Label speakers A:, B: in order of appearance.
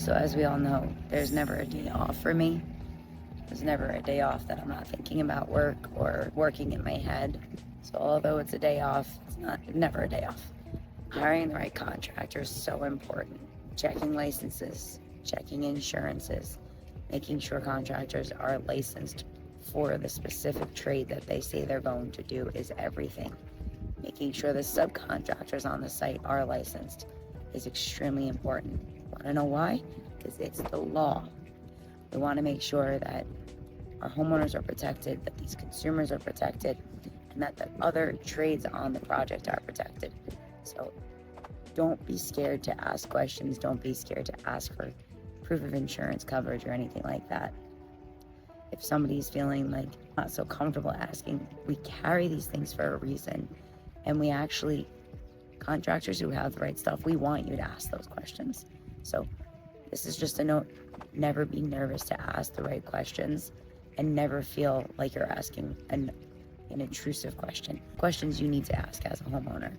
A: So as we all know, there's never a day off for me. There's never a day off that I'm not thinking about work or working in my head. So although it's a day off, it's never a day off. Hiring the right contractor is so important. Checking licenses, checking insurances, making sure contractors are licensed for the specific trade that they say they're going to do is everything. Making sure the subcontractors on the site are licensed is extremely important. Want to know why? Because it's the law. We want to make sure that our homeowners are protected, that these consumers are protected, and that the other trades on the project are protected. So don't be scared to ask questions. Don't be scared to ask for proof of insurance coverage or anything like that. If somebody's feeling like not so comfortable asking, we carry these things for a reason. And we actually, contractors who have the right stuff, we want you to ask those questions. So this is just a note, never be nervous to ask the right questions and never feel like you're asking an intrusive question. Questions you need to ask as a homeowner.